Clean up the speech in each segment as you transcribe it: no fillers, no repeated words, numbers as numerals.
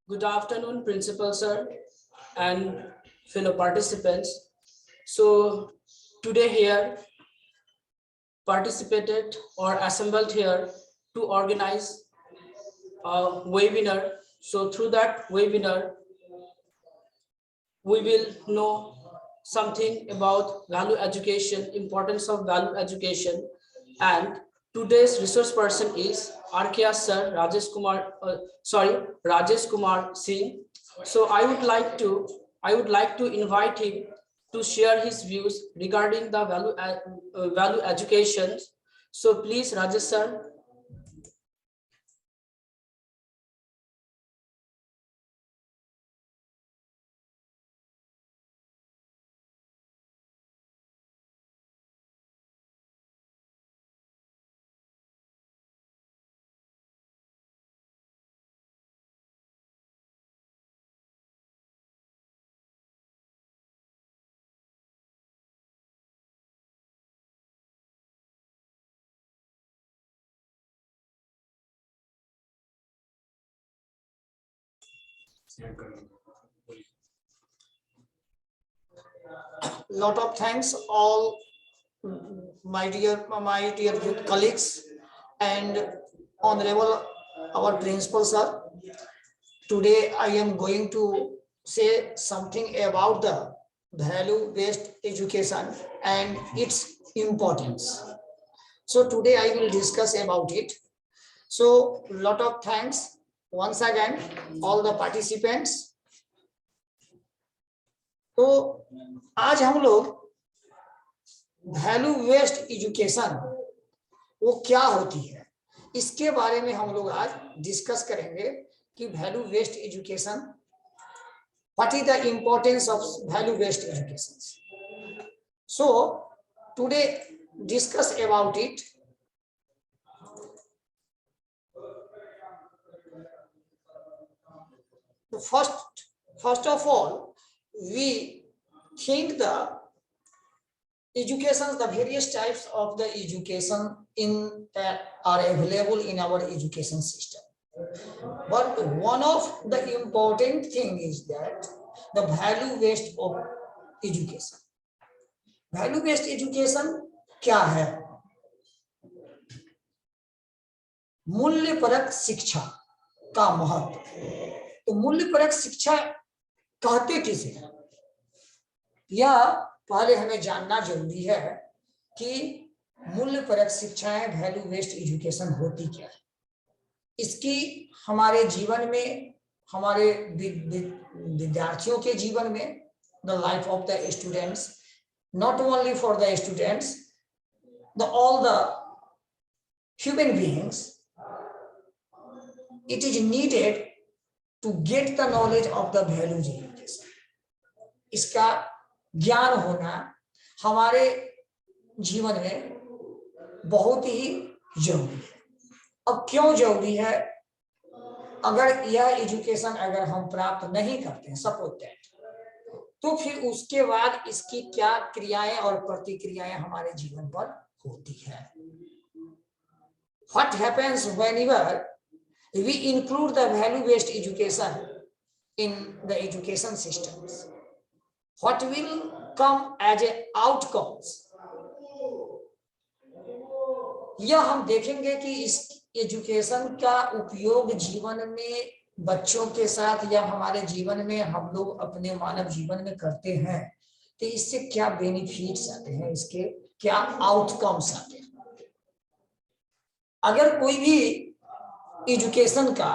Good afternoon, Principal Sir and fellow participants. So today here participated or assembled here to organize a webinar. So through that webinar, we will know something about value education, importance of value education, and today's resource person is RKS Sir Rajesh Kumar Singh. So I would like to invite him to share his views regarding the value education. So please, Rajesh Sir. Lot of thanks all my dear youth colleagues and honorable our principal sir. Today I am going to say something about the value-based education and its importance. So today I will discuss about it. So lot of thanks once again all the participants. तो आज हम लोग value based education वो क्या होती है इसके बारे में हम लोग आज डिस्कस करेंगे कि value based education what is the importance of value based education. So today discuss about it. First of all, we think the education, the various types of the education in that are available in our education system. But one of the important thing is that the value-based of education. Value-based education क्या है? मूल्यपरक शिक्षा का महत्व. तो मूल्यपरक शिक्षा कहते किसे हैं? या पहले हमें जानना जरूरी है कि मूल्यपरक शिक्षाएं वैल्यू बेस्ड एजुकेशन होती क्या है. इसकी हमारे जीवन में, हमारे विद्यार्थियों के जीवन में, the life of the students, not only for the students, all the human beings, it is needed to get the knowledge of the values education. इसका ज्ञान होना हमारे जीवन में बहुत ही जरूरी है. अब क्यों जरूरी है? अगर यह एजुकेशन अगर हम प्राप्त नहीं करते हैं, सपोज दैट, तो फिर उसके बाद इसकी क्या क्रियाएं और प्रतिक्रियाएं हमारे जीवन पर होती है. What happens whenever we include the value-based education in the education systems? What will come as a outcomes? यह हम देखेंगे कि इस एजुकेशन का उपयोग जीवन में बच्चों के साथ या हमारे जीवन में हम लोग अपने मानव जीवन में करते हैं, तो इससे क्या बेनिफिट्स आते हैं, इसके क्या आउटकम्स आते हैं. अगर कोई भी एजुकेशन का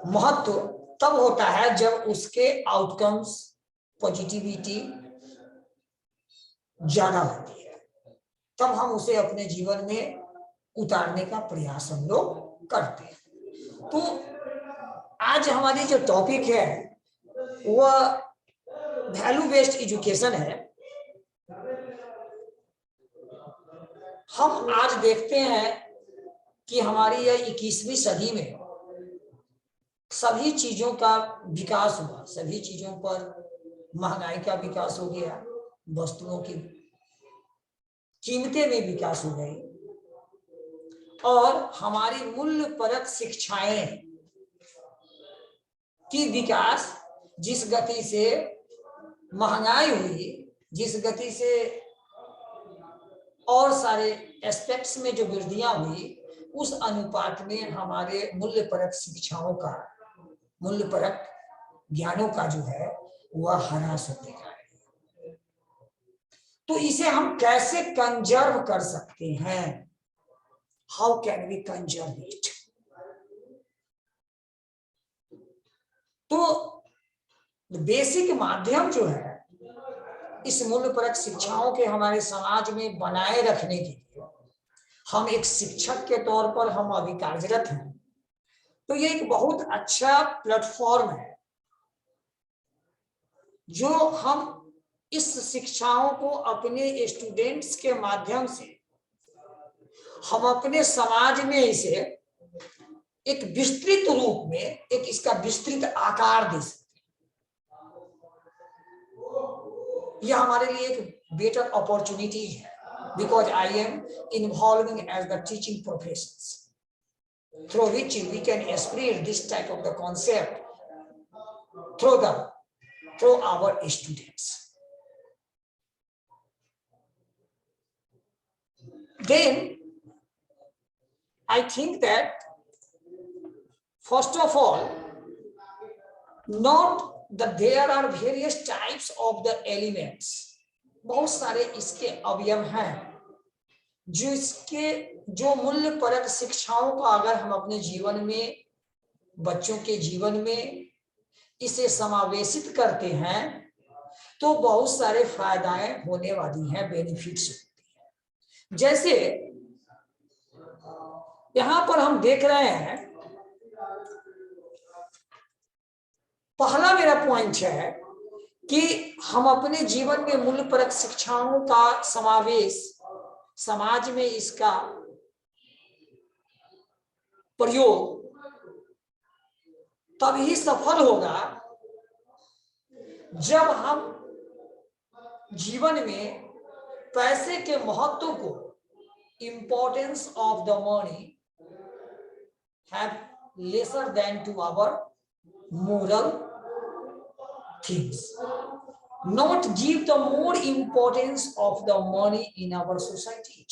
महत्व तब होता है जब उसके आउटकम्स पॉजिटिविटी ज्यादा होती है, तब हम उसे अपने जीवन में उतारने का प्रयास हम लोग करते हैं. तो आज हमारी जो टॉपिक है वह वैल्यू बेस्ड एजुकेशन है. हम आज देखते हैं कि हमारी यह 21वीं सदी में सभी चीजों का विकास हुआ, सभी चीजों पर महंगाई का विकास हो गया, वस्तुओं की कीमतें में विकास हो गई और हमारी मूल्य परक शिक्षाएं की विकास जिस गति से महंगाई हुई, जिस गति से और सारे एस्पेक्ट्स में जो वृद्धियां हुई, उस अनुपात में हमारे मूल्य परक शिक्षाओं का, मूल्य परक ज्ञानों का जो है वह ह्रास होते जा रही है। तो इसे हम कैसे कंजर्व कर सकते हैं? How can we conserve it? तो बेसिक माध्यम जो है इस मूल्य परक शिक्षाओं के हमारे समाज में बनाए रखने के लिए, हम एक शिक्षक के तौर पर हम अभी कार्यरत हैं, तो ये एक बहुत अच्छा प्लेटफॉर्म है जो हम इस शिक्षाओं को अपने स्टूडेंट्स के माध्यम से हम अपने समाज में इसे एक विस्तृत रूप में, एक इसका विस्तृत आकार दे सकते हैं। यह हमारे लिए एक बेटर अपॉर्चुनिटी है, because I am involving as the teaching professions through which we can spread this type of the concept through our students. Then I think that first of all, not that there are various types of the elements, बहुत सारे इसके अवयव हैं जो मूल्य परक शिक्षाओं का अगर हम अपने जीवन में, बच्चों के जीवन में इसे समावेशित करते हैं तो बहुत सारे फायदाएं होने वाली हैं, बेनिफिट्स होती हैं। जैसे यहां पर हम देख रहे हैं, पहला मेरा पॉइंट है कि हम अपने जीवन में मूल्य परक शिक्षाओं का समावेश, समाज में इसका प्रयोग तभी सफल होगा जब हम जीवन में पैसे के महत्व को, importance of the money have lesser than to our moral things, not give the more importance of the money in our society.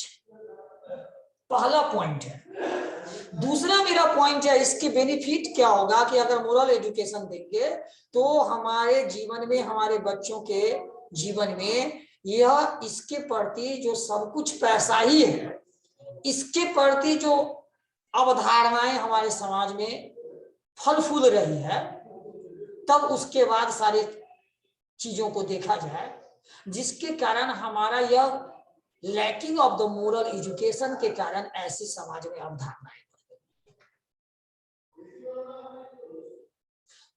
पहला पॉइंट है। दूसरा मेरा पॉइंट है, इसके बेनिफिट क्या होगा कि अगर मोरल एजुकेशन देंगे तो हमारे जीवन में, हमारे बच्चों के जीवन में यह इसके प्रति जो सब कुछ पैसा ही है, इसके प्रति जो अवधारणाएं हमारे समाज में फल फूल रही है, तब उसके बाद सारे चीजों को देखा जाए, जिसके कारण हमारा यह lacking of the moral education के कारण ऐसी समाज में अवधारणाएं।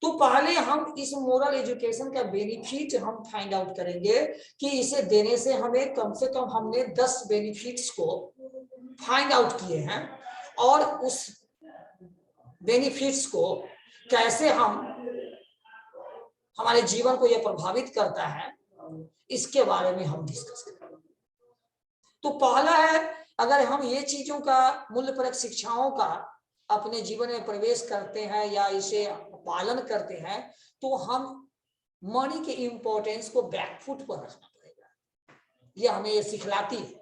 तो पहले हम इस मोरल एजुकेशन का बेनिफिट हम फाइंड आउट करेंगे कि इसे देने से हमें कम से कम, हमने 10 बेनिफिट्स को फाइंड आउट किए हैं और उस बेनिफिट्स को कैसे हमारे जीवन को यह प्रभावित करता है, इसके बारे में हम डिस्कस करेंगे। तो पहला है, अगर हम ये चीजों का, मूल्य परक शिक्षाओं का अपने जीवन में प्रवेश करते हैं या इसे पालन करते हैं, तो हम मनी के इंपॉर्टेंस को बैकफुट पर रखना पड़ेगा। यह हमें ये सिखलाती है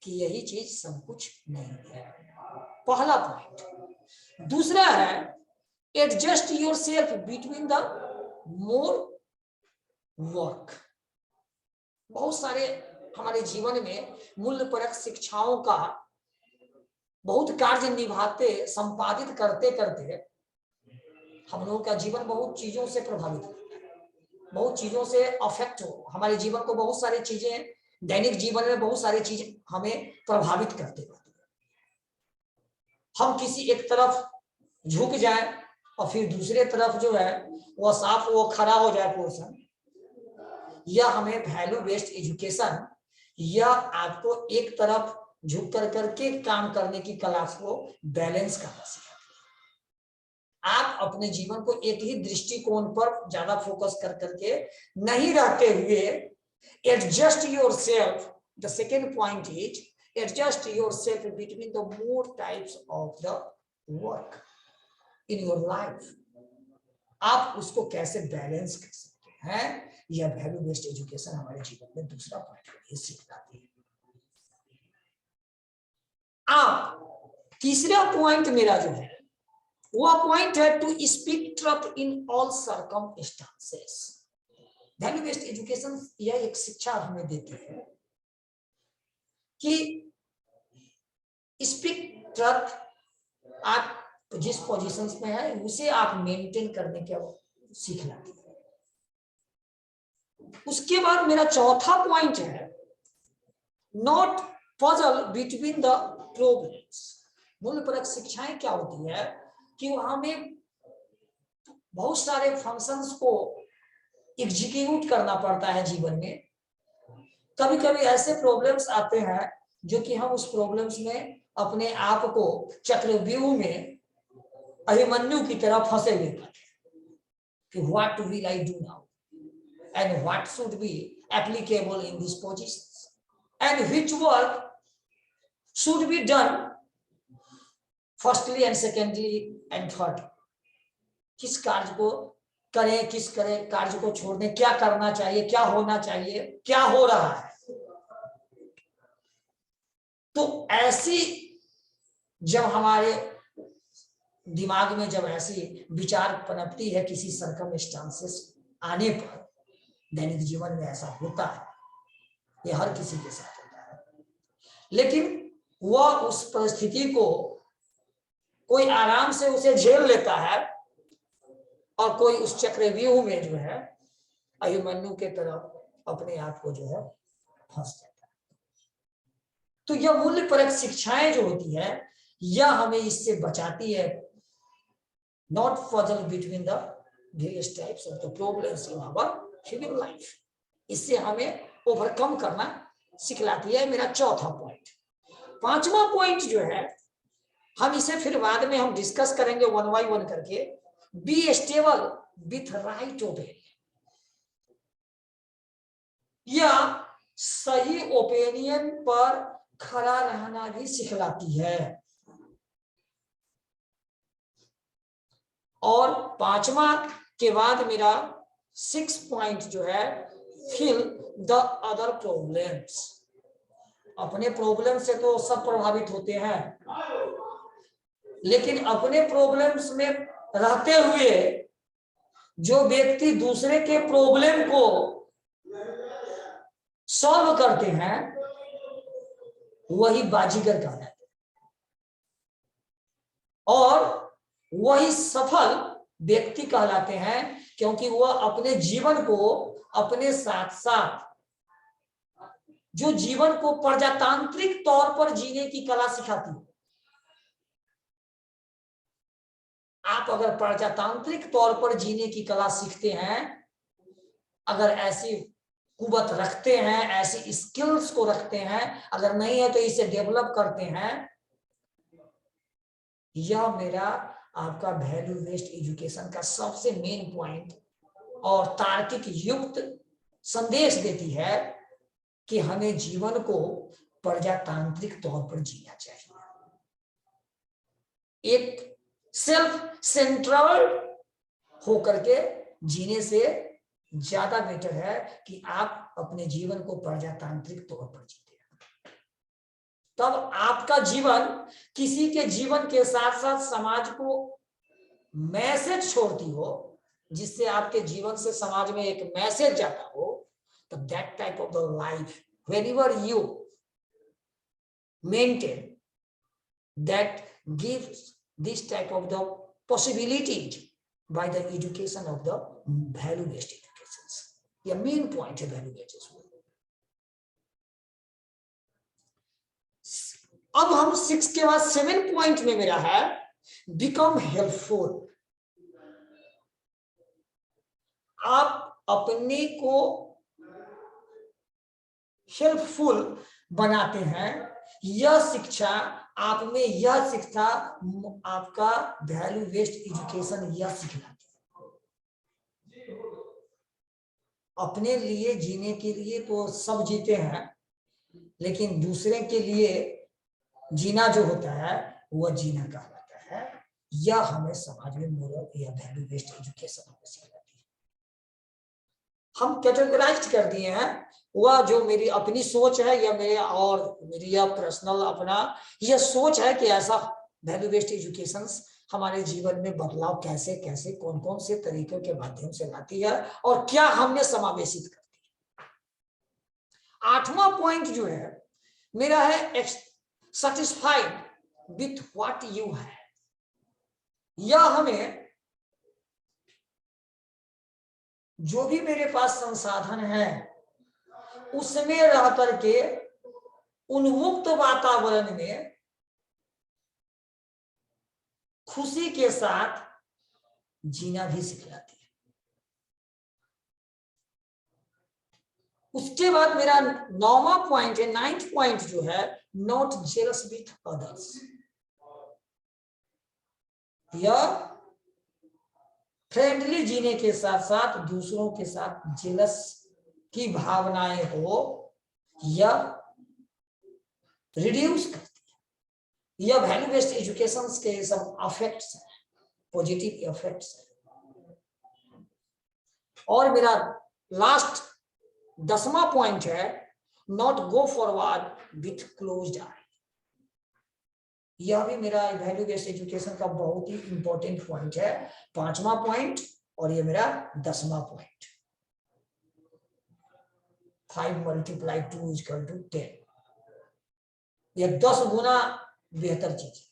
कि यही चीज सब कुछ नहीं है, पहला पॉइंट। दूसरा है, adjust yourself between the more work. बहुत सारे हमारे जीवन में मूल्य परक शिक्षाओं का बहुत कार्य निभाते, संपादित करते करते हम लोगों का जीवन बहुत चीजों से प्रभावित होता है, बहुत चीजों से अफेक्ट हो, हमारे जीवन को बहुत सारी चीजें, दैनिक जीवन में बहुत सारी चीजें हमें प्रभावित करते रहती है। हम किसी एक तरफ झुक जाए और फिर दूसरे तरफ जो है वो साफ, वो खड़ा हो जाए पोर्शन, या हमें वैल्यू बेस्ड एजुकेशन या आपको एक तरफ झुक कर करके काम करने की कला को बैलेंस करना सिखाती है। आप अपने जीवन को एक ही दृष्टिकोण पर ज्यादा फोकस कर करके नहीं रहते हुए adjust yourself. The second point is adjust yourself between the more types of the work in your life. आप उसको कैसे बैलेंस कर सकते हैं, यह वैल्यू बेस्ड एजुकेशन हमारे जीवन में दूसरा पॉइंट ये सिखाती है। आप तीसरा पॉइंट मेरा जो है वह पॉइंट है to speak truth in all circumstances. Value based education यह एक शिक्षा हमें देती है कि स्पीक ट्रुथ, आप जिस पोजीशंस में है उसे आप मेंटेन करने के सीखना है। उसके बाद मेरा चौथा पॉइंट है not puzzle between the problems. मूल्यपरक शिक्षाएं क्या होती है कि हमें बहुत सारे फंक्शंस को एग्जीक्यूट करना पड़ता है जीवन में। कभी कभी ऐसे प्रॉब्लम्स आते हैं जो कि हम उस प्रॉब्लम्स में अपने आप को चक्रव्यूह में अभिमन्यु की तरह फंसे हुए कि what will I do now and what should be applicable in this positions and which work should be done firstly and secondly and third. किस कार्य को करें, किस करें कार्य को छोड़ दें, क्या करना चाहिए, क्या होना चाहिए, क्या हो रहा है। तो ऐसी जब हमारे दिमाग में जब ऐसी विचार पनपती है किसी सर्कमस्टांसेस आने पर, दैनिक जीवन में ऐसा होता है, ये हर किसी के साथ होता है, लेकिन वह उस परिस्थिति को कोई आराम से उसे झेल लेता है और कोई उस चक्रव्यूह में जो है अभिमन्यु के तरफ अपने आप को जो है फंस जाता है। तो यह मूल्यपरक शिक्षाएं जो होती है यह हमें इससे बचाती है, not fossil between the various types of the problems in our human life. इससे हमें ओवरकम करना सिखलाती है, मेरा चौथा पॉइंट। पांचवा पॉइंट जो है हम इसे फिर बाद में हम डिस्कस करेंगे वन बाय वन करके। Be stable with right opinion. यह सही ओपिनियन पर खड़ा रहना भी सिखलाती है। और पांचवा के बाद मेरा 6 पॉइंट जो है फिल द अदर प्रॉब्लम्स। अपने प्रॉब्लम से तो सब प्रभावित होते हैं, लेकिन अपने प्रॉब्लम्स में रहते हुए जो व्यक्ति दूसरे के प्रॉब्लम को सॉल्व करते हैं वही बाजीगर कहलाते हैं और वही सफल व्यक्ति कहलाते हैं, क्योंकि वह अपने जीवन को अपने साथ साथ जो जीवन को प्रजातांत्रिक तौर पर जीने की कला सिखाती है। आप अगर प्रजातांत्रिक तौर पर जीने की कला सीखते हैं, अगर ऐसी कुवत रखते हैं, ऐसी स्किल्स को रखते हैं, अगर नहीं है तो इसे डेवलप करते हैं, यह मेरा आपका वैल्यू बेस्ड एजुकेशन का सबसे मेन पॉइंट और तार्किक युक्त संदेश देती है कि हमें जीवन को प्रजातांत्रिक तौर पर जीना चाहिए। एक सेल्फ सेंट्रल होकर के जीने से ज्यादा बेटर है कि आप अपने जीवन को प्रजातांत्रिक तौर पर जीते हैं। तब आपका जीवन किसी के जीवन के साथ साथ समाज को मैसेज छोड़ती हो, जिससे आपके जीवन से समाज में एक मैसेज जाता हो। तो that type of the life whenever you maintain that gives this type of the possibilities by the education of the value based educations. ये मेन पॉइंट है वैल्यू बेस्ड। अब हम 6 के बाद 7 पॉइंट में मेरा है बिकम हेल्पफुल। आप अपने को हेल्पफुल बनाते हैं। यह शिक्षा आप में यह शिक्षा आपका वैल्यू बेस्ड एजुकेशन यह सिखाती है। अपने लिए जीने के लिए तो सब जीते हैं, लेकिन दूसरे के लिए जीना जो होता है वह जीना कहलाता है। यह हमें समाज में मोरल या वैल्यू बेस्ड एजुकेशन हमें सिखाती है। हम कैटेगराइज कर दिए हैं, वह जो मेरी अपनी सोच है या मेरी यह पर्सनल अपना यह सोच है कि ऐसा वैल्यू बेस्ड एजुकेशन हमारे जीवन में बदलाव कैसे कैसे कौन कौन से तरीकों के माध्यम से लाती है और क्या हमने समावेशित करती है। 8वां पॉइंट जो है मेरा है सेटिस्फाइड विथ व्हाट यू है। यह हमें जो भी मेरे पास संसाधन है उसमें रह करके उन्मुक्त वातावरण में खुशी के साथ जीना भी सिखलाती है। उसके बाद मेरा 9वां पॉइंट है, 9th पॉइंट जो है, नॉट जेलस विथ अदर्स। यह फ्रेंडली जीने के साथ साथ दूसरों के साथ जेलस की भावनाएं हो यह रिड्यूस करती है। यह वैल्यू बेस्ड एजुकेशन के सब इफेक्ट्स हैं, पॉजिटिव इफेक्ट्स हैं। और मेरा लास्ट 10वां पॉइंट है, not go forward with closed eye. यह भी मेरा वैल्यू बेस्ड एजुकेशन का बहुत ही इंपॉर्टेंट पॉइंट है, 5वां पॉइंट, और ये मेरा 10वां पॉइंट। 5 × 2 = 10। यह 10 गुना बेहतर चीज है।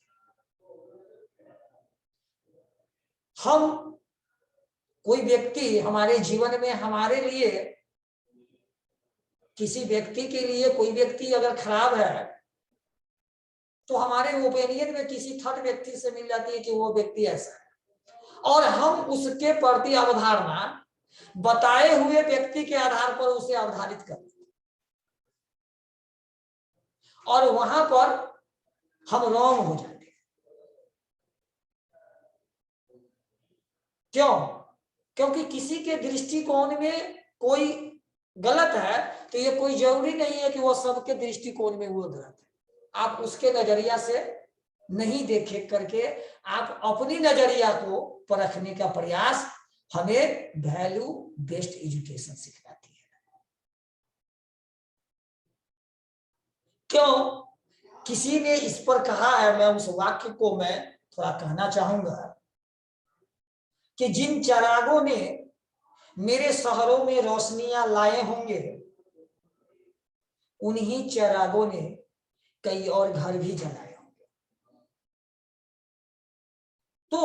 हम कोई व्यक्ति हमारे जीवन में हमारे लिए, किसी व्यक्ति के लिए कोई व्यक्ति अगर खराब है तो हमारे ओपिनियन में किसी थर्ड व्यक्ति से मिल जाती है कि वो व्यक्ति ऐसा है, और हम उसके प्रति अवधारणा बताए हुए व्यक्ति के आधार पर उसे अवधारित करते हैं, और वहां पर हम रॉन्ग हो जाते हैं। क्यों? क्योंकि किसी के दृष्टिकोण में कोई गलत है तो ये कोई जरूरी नहीं है कि वो सबके दृष्टिकोण में वो गलत है। आप उसके नजरिया से नहीं देखे करके आप अपनी नजरिया को परखने का प्रयास हमें वैल्यू बेस्ड एजुकेशन सिखाती है। क्यों? किसी ने इस पर कहा है, मैं उस वाक्य को मैं थोड़ा कहना चाहूंगा कि जिन चिरागों ने मेरे शहरों में रोशनियां लाए होंगे उन्हीं चिरागों ने कई और घर भी जलाए होंगे। तो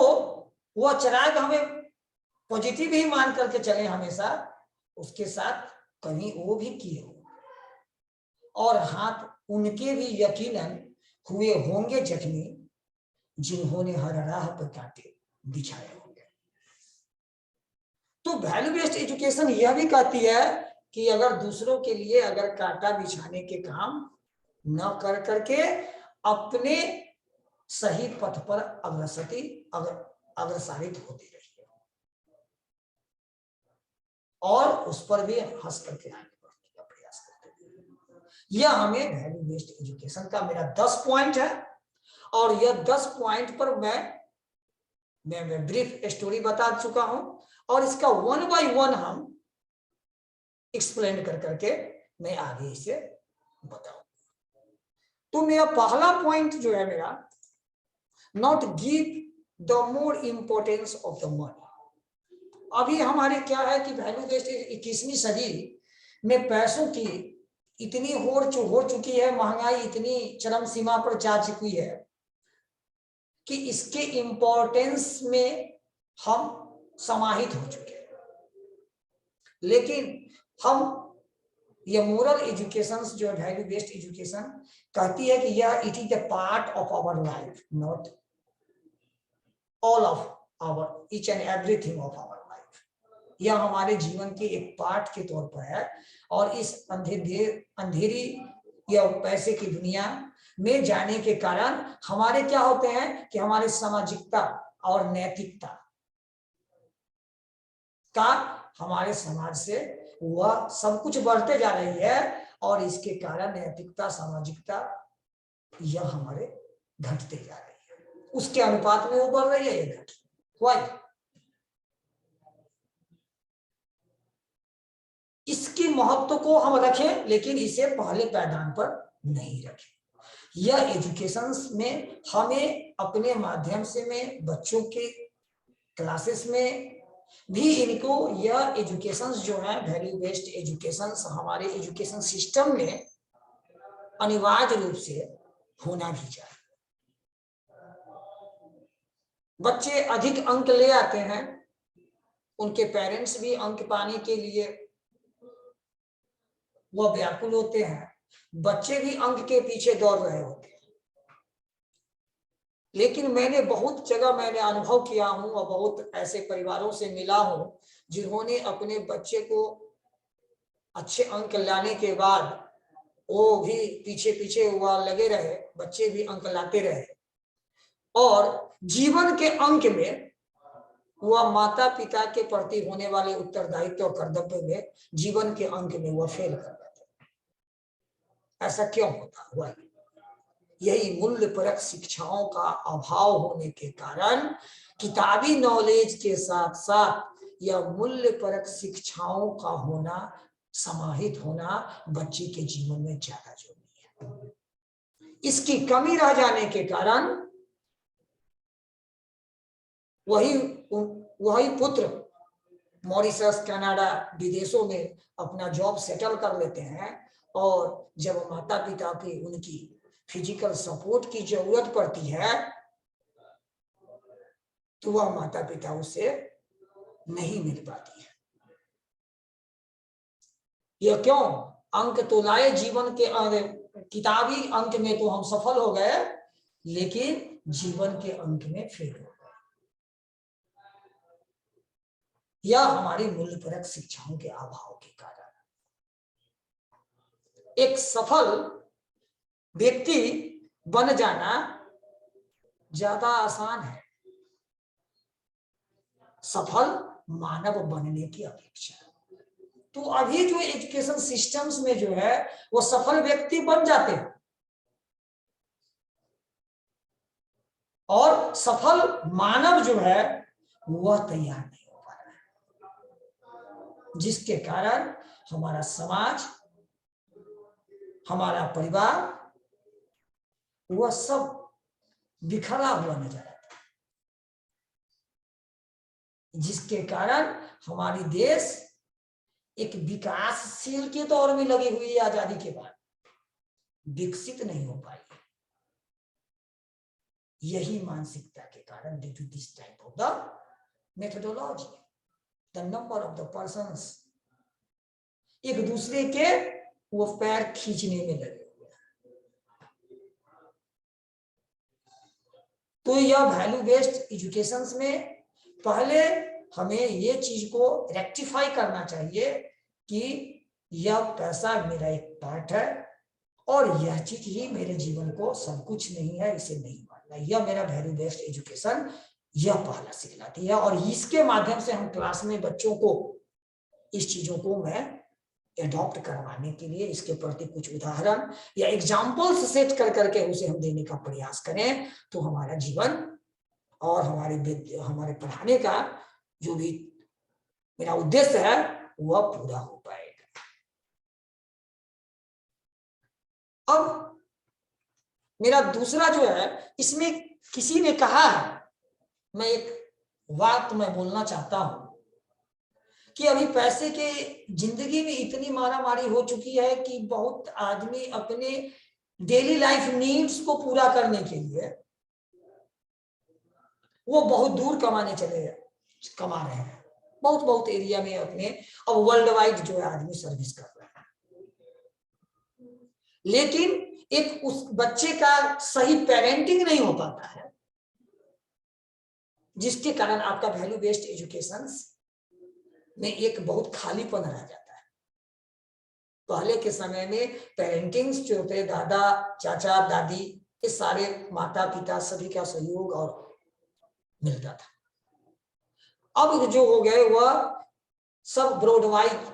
वह चिराग हमें पॉजिटिव ही मान करके चले हमेशा, उसके साथ कहीं वो भी किए होंगे और हाथ उनके भी यकीनन हुए होंगे जख्मी जिन्होंने हर राह पर कांटे बिछाए होंगे। तो वैल्यू बेस्ड एजुकेशन यह भी कहती है कि अगर दूसरों के लिए अगर कांटा बिछाने के काम न कर करके अपने सही पथ पर अग्रसरित होती रहिए और उस पर भी हंस करके आगे बढ़ने का प्रयास करते रहिए। यह हमें वैल्यू बेस्ड एजुकेशन का मेरा 10 पॉइंट है, और यह 10 पॉइंट पर मैं ब्रीफ स्टोरी बता चुका हूं, और इसका 1 by 1 हम एक्सप्लेन कर करके मैं आगे इसे बताऊं। तो मेरा पहला पॉइंट जो है मेरा, not give the more importance of the money. अभी हमारे क्या है कि वैल्यू बेस्ड 21वीं सदी में पैसों की इतनी होड़ हो चुकी है, महंगाई इतनी चरम सीमा पर जा चुकी है कि इसके इंपॉर्टेंस में हम समाहित हो चुके हैं। लेकिन हम ये मोरल एजुकेशन जो वैल्यू बेस्ड एजुकेशन कहती है कि यह it is the part of our life, not all of our each and everything of our life. यह हमारे जीवन के एक पार्ट के तौर पर है, और इस अंधेरी या पैसे की दुनिया में जाने के कारण हमारे क्या होते हैं कि हमारे सामाजिकता और नैतिकता का हमारे समाज से वह सब कुछ बढ़ते जा रही है, और इसके कारण नैतिकता, सामाजिकता यह हमारे घटते जा रही है। उसके अनुपात में वो बढ़ रही है, ये घट वाई। इसकी महत्व को हम रखें, लेकिन इसे पहले पैदान पर नहीं रखें। यह एजुकेशन में हमें अपने माध्यम से में बच्चों के क्लासेस में भी इनको यह एजुकेशन जो है वैल्यू बेस्ड एजुकेशन हमारे एजुकेशन सिस्टम में अनिवार्य रूप से होना भी चाहिए। बच्चे अधिक अंक ले आते हैं, उनके पेरेंट्स भी अंक पाने के लिए वह व्याकुल होते हैं, बच्चे भी अंक के पीछे दौड़ रहे होते हैं। लेकिन मैंने बहुत जगह मैंने अनुभव किया हूं और बहुत ऐसे परिवारों से मिला हूं जिन्होंने अपने बच्चे को अच्छे अंक लाने के बाद वो भी पीछे पीछे हुआ लगे रहे, बच्चे भी अंक लाते रहे और जीवन के अंक में वह माता पिता के प्रति होने वाले उत्तरदायित्व और कर्तव्य में जीवन के अंक में वह फेल कर जाते। ऐसा क्यों होता हुआ? यही मूल्यपरक शिक्षाओं का अभाव होने के कारण किताबी नॉलेज के साथ साथ यह मूल्यपरक शिक्षाओं का होना, समाहित होना बच्चे के जीवन में ज्यादा जरूरी है। इसकी कमी रह जाने के कारण वही पुत्र मॉरिशस, कनाडा, विदेशों में अपना जॉब सेटल कर लेते हैं और जब माता पिता की उनकी फिजिकल सपोर्ट की जरूरत पड़ती है तो वह माता पिता उसे नहीं मिल पाती है। यह क्यों? अंक तो लाए जीवन के, किताबी अंक में तो हम सफल हो गए, लेकिन जीवन के अंक में फेल हो गए। यह हमारी मूल्यपरक शिक्षाओं के अभाव के कारण। एक सफल व्यक्ति बन जाना ज्यादा आसान है सफल मानव बनने की अपेक्षा। तो अभी जो एजुकेशन सिस्टम्स में जो है वो सफल व्यक्ति बन जाते हैं और सफल मानव जो है वह तैयार नहीं हो पा रहा है, जिसके कारण हमारा समाज, हमारा परिवार वह सब बिखरा हुआ नजर आता है, जिसके कारण हमारी देश एक विकासशील के दौर में लगी हुई है, आजादी के बाद विकसित नहीं हो पाई। यही मानसिकता के कारण due to this type of the methodology, the number of the persons एक दूसरे के वो पैर खींचने में लगे हुए हैं। तो यह वैल्यू बेस्ड एजुकेशन में पहले हमें ये चीज को रेक्टिफाई करना चाहिए कि यह पैसा मेरा एक पार्ट है और यह चीज ही मेरे जीवन को सब कुछ नहीं है, इसे नहीं मानना। यह मेरा वैल्यू बेस्ड एजुकेशन यह पहला सिखलाती है और इसके माध्यम से हम क्लास में बच्चों को इस चीजों को मैं एडॉप्ट करवाने के लिए इसके प्रति कुछ उदाहरण या एग्जाम्पल्स सेट कर करके उसे हम देने का प्रयास करें तो हमारा जीवन और हमारे पढ़ाने का जो भी मेरा उद्देश्य है वह पूरा हो पाएगा। अब मेरा दूसरा जो है, इसमें किसी ने कहा है, मैं एक बात मैं बोलना चाहता हूं कि अभी पैसे के जिंदगी में इतनी मारामारी हो चुकी है कि बहुत आदमी अपने डेली लाइफ नीड्स को पूरा करने के लिए वो बहुत दूर कमा रहे हैं, बहुत एरिया में अपने, अब वर्ल्ड वाइड जो है आदमी सर्विस कर रहे हैं, लेकिन एक उस बच्चे का सही पेरेंटिंग नहीं हो पाता है, जिसके कारण आपका वैल्यू बेस्ड एजुकेशन में एक बहुत खालीपन रह जाता है। पहले के समय में पेरेंटिंग जो थे, दादा चाचा दादी, ये सारे माता पिता सभी का सहयोग और मिलता था। अब जो हो गए वह सब ब्रॉड वाइड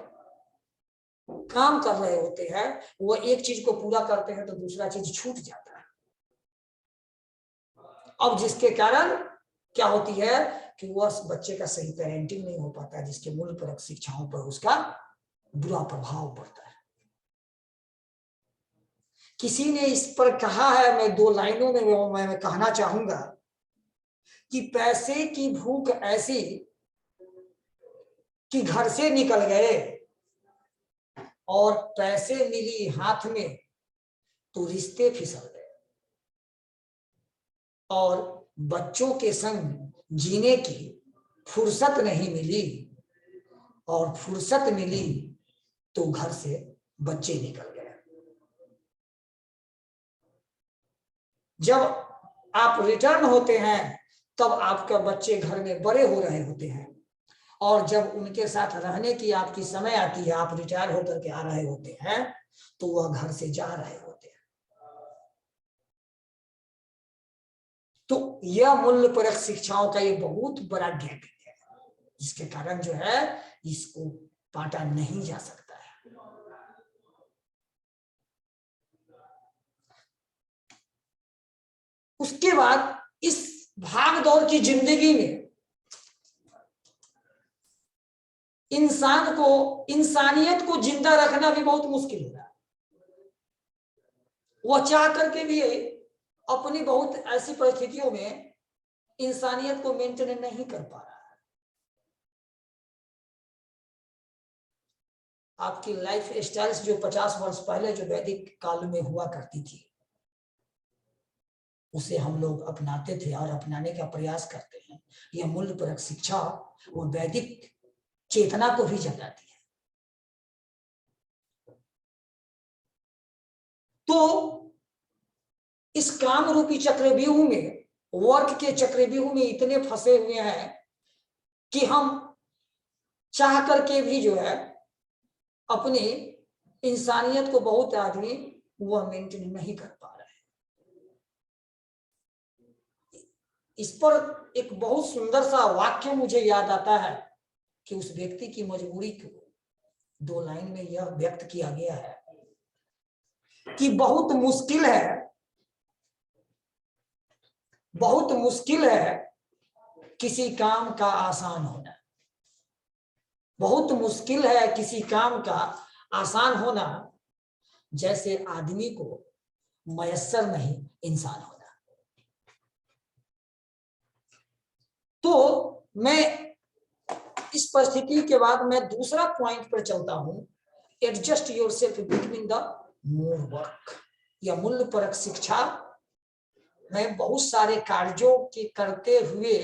काम कर रहे होते हैं, वो एक चीज को पूरा करते हैं तो दूसरा चीज छूट जाता है। अब जिसके कारण क्या होती है कि वह बच्चे का सही पेरेंटिंग नहीं हो पाता है, जिसके मूल्यपरक शिक्षाओं पर उसका बुरा प्रभाव पड़ता है। किसी ने इस पर कहा है, मैं 2 लाइनों में मैं कहना चाहूंगा कि पैसे की भूख ऐसी कि घर से निकल गए और पैसे मिली हाथ में तो रिश्ते फिसल गए, और बच्चों के संग जीने की फुर्सत नहीं मिली, और फुर्सत मिली तो घर से बच्चे निकल गए। जब आप रिटर्न होते हैं तब आपके बच्चे घर में बड़े हो रहे होते हैं, और जब उनके साथ रहने की आपकी समय आती है, आप रिटायर होकर के आ रहे होते हैं, तो वह घर से जा रहे होते हैं। तो यह मूल्यपरक शिक्षाओं का ये बहुत बड़ा गैप है, जिसके कारण जो है इसको बांटा नहीं जा सकता है। उसके बाद इस भाग दौड़ की जिंदगी में इंसान को, इंसानियत को जिंदा रखना भी बहुत मुश्किल हो रहा है। वह चाह करके भी अपनी बहुत ऐसी परिस्थितियों में इंसानियत को मेंटेन नहीं कर पा रहा है। आपकी लाइफ स्टाइल्स जो 50 वर्ष पहले जो वैदिक काल में हुआ करती थी, उसे हम लोग अपनाते थे और अपनाने का प्रयास करते हैं। यह मूल्यपरक शिक्षा वो वैदिक चेतना को भी जगाती है। तो इस काम रूपी चक्रव्यूह में, वर्क के चक्रव्यूह में इतने फंसे हुए हैं कि हम चाह करके भी जो है अपनी इंसानियत को बहुत आदमी वह मेंटेन नहीं कर पा रहे हैं। इस पर एक बहुत सुंदर सा वाक्य मुझे याद आता है कि उस व्यक्ति की मजबूरी को 2 लाइन में यह व्यक्त किया गया है कि बहुत मुश्किल है किसी काम का आसान होना। बहुत मुश्किल है किसी काम का आसान होना, जैसे आदमी को मयस्सर नहीं इंसान होना। तो मैं इस परिस्थिति के बाद मैं दूसरा पॉइंट पर चलता हूं, adjust yourself between the more work. यह मूल्यपरक शिक्षा में बहुत सारे कार्यों के करते हुए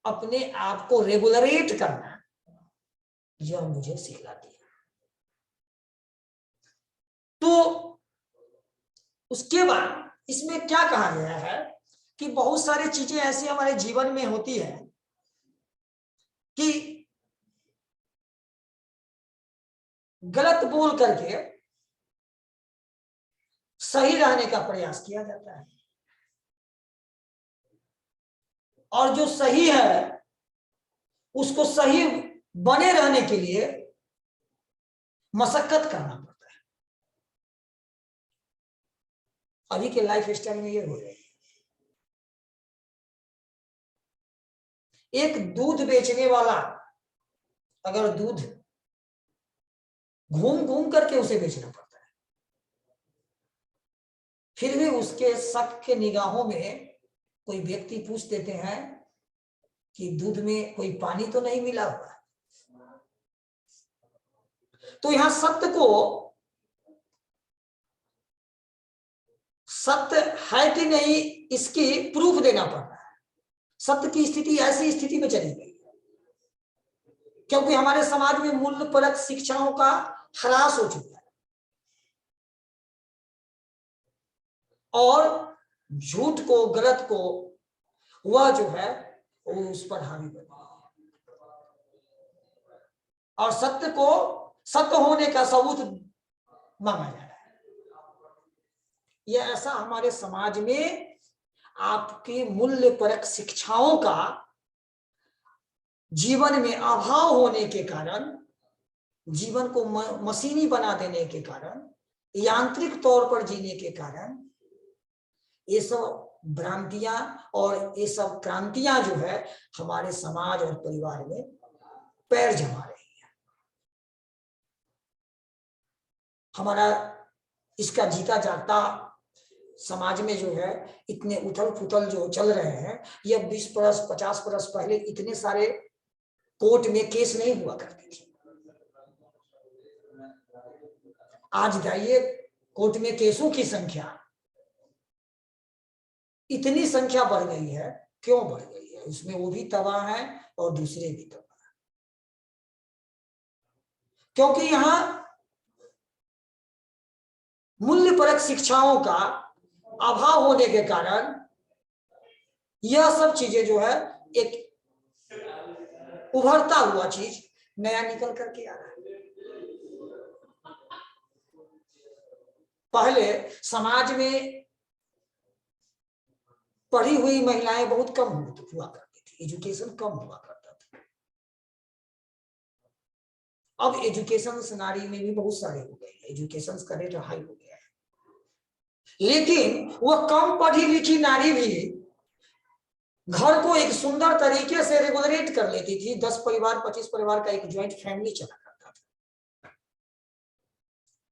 अपने आप को रेगुलरेट करना, यह मुझे सिखाती है। तो उसके बाद इसमें क्या कहा गया है कि बहुत सारी चीजें ऐसी हमारे जीवन में होती है कि गलत बोल करके सही रहने का प्रयास किया जाता है, और जो सही है उसको सही बने रहने के लिए मशक्कत करना पड़ता है। अभी के लाइफ स्टाइल में ये हो रहा है। एक दूध बेचने वाला अगर दूध घूम घूम करके उसे बेचना पड़ता है, फिर भी उसके शक के निगाहों में कोई व्यक्ति पूछ देते हैं कि दूध में कोई पानी तो नहीं मिला हुआ। तो यहां सत्य है कि नहीं इसकी प्रूफ देना पड़ता है। सत्य की स्थिति ऐसी स्थिति में चली गई क्योंकि हमारे समाज में मूल्यपरक शिक्षाओं का ह्रास हो चुका है, और झूठ को, गलत को वह जो है वो उस पर हावी बन गया, और सत्य को सत्य होने का सबूत मांगा जा रहा है। यह ऐसा हमारे समाज में आपकी मूल्यपरक शिक्षाओं का जीवन में अभाव होने के कारण जीवन को मशीनी बना देने के कारण, यांत्रिक तौर पर जीने के कारण ये सब भ्रांतियां और ये सब क्रांतियां जो है हमारे समाज और परिवार में पैर जमा रही है। हमारा इसका जीता जागता समाज में जो है इतने उथल पुथल जो चल रहे हैं, ये 20 बरस 50 बरस पहले इतने सारे कोर्ट में केस नहीं हुआ करते थे। आज जाइए कोर्ट में केसों की संख्या, इतनी संख्या बढ़ गई है। क्यों बढ़ गई है? उसमें वो भी तबाह है और दूसरे भी तबाह है, क्योंकि यहां मूल्यपरक शिक्षाओं का अभाव होने के कारण यह सब चीजें जो है एक उभरता हुआ चीज नया निकल करके आ रहा है। पहले समाज में पढ़ी हुई महिलाएं बहुत कम हुआ करती थी, एजुकेशन कम हुआ करता था। अब एजुकेशन नारी में भी बहुत सारे हो गए, एजुकेशन का रेट हाई हो गया है। लेकिन वह कम पढ़ी लिखी नारी भी घर को एक सुंदर तरीके से रेगुलेट कर लेती थी। 10 परिवार 25 परिवार का एक ज्वाइंट फैमिली चला करता था।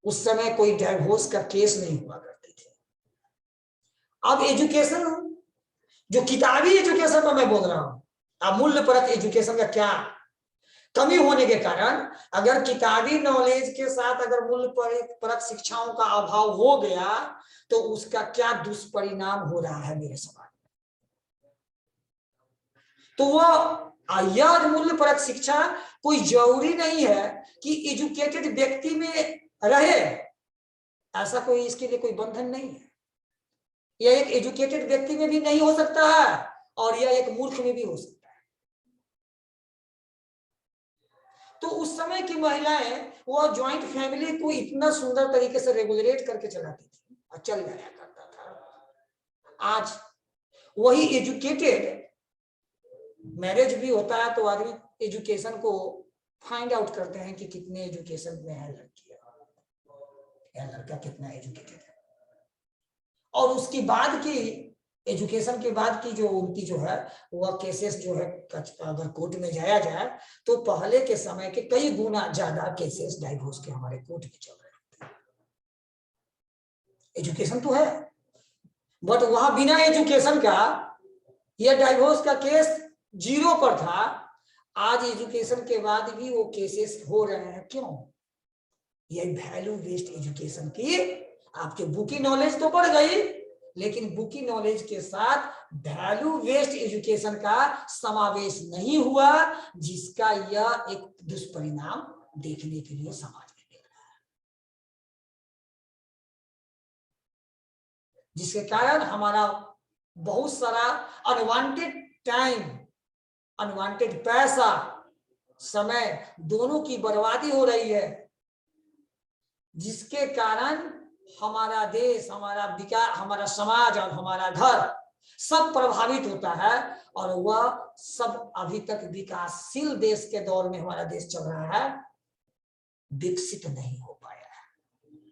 उस समय कोई डाइवोर्स का केस नहीं हुआ करते थे। अब एजुकेशन, जो किताबी एजुकेशन का मैं बोल रहा हूं, अब मूल्यपरक एजुकेशन का क्या कमी होने के कारण, अगर किताबी नॉलेज के साथ अगर मूल्यपरक शिक्षाओं का अभाव हो गया तो उसका क्या दुष्परिणाम हो रहा है मेरे समाज में। तो वह यह मूल्यपरक शिक्षा कोई जरूरी नहीं है कि एजुकेटेड व्यक्ति में रहे, ऐसा कोई इसके लिए कोई बंधन नहीं है। यह एक एजुकेटेड व्यक्ति में भी नहीं हो सकता है और यह एक मूर्ख में भी हो सकता है। तो उस समय की महिलाएं वो ज्वाइंट फैमिली को इतना सुंदर तरीके से रेगुलेट करके चलाती थी और चल जाया करता था। आज वही एजुकेटेड मैरिज भी होता है तो आदमी एजुकेशन को फाइंड आउट करते हैं कि कितने एजुकेशन में है लड़की या लड़का, कितना एजुकेटेड है। और उसकी बाद की एजुकेशन के बाद की जो उनकी जो है वह केसेस जो है अगर कोर्ट में जाया जाए तो पहले के समय के कई गुना ज्यादा केसेस डाइवोर्स के हमारे कोर्ट में चल रहे हैं। एजुकेशन तो है बट वहां बिना एजुकेशन का यह डाइवोर्स का केस 0 पर था। आज एजुकेशन के बाद भी वो केसेस हो रहे हैं। क्यों? ये वैल्यू बेस्ड एजुकेशन की आपके बुकी नॉलेज तो बढ़ गई, लेकिन बुकी नॉलेज के साथ वैल्यू बेस्ड एजुकेशन का समावेश नहीं हुआ, जिसका यह एक दुष्परिणाम देखने के लिए समाज में मिल रहा है। जिसके कारण हमारा बहुत सारा अनवांटेड टाइम, अनवांटेड पैसा, समय दोनों की बर्बादी हो रही है, जिसके कारण हमारा देश, हमारा विकास, हमारा समाज और हमारा घर सब प्रभावित होता है। और वह सब अभी तक विकासशील देश के दौर में हमारा देश चल रहा है, विकसित नहीं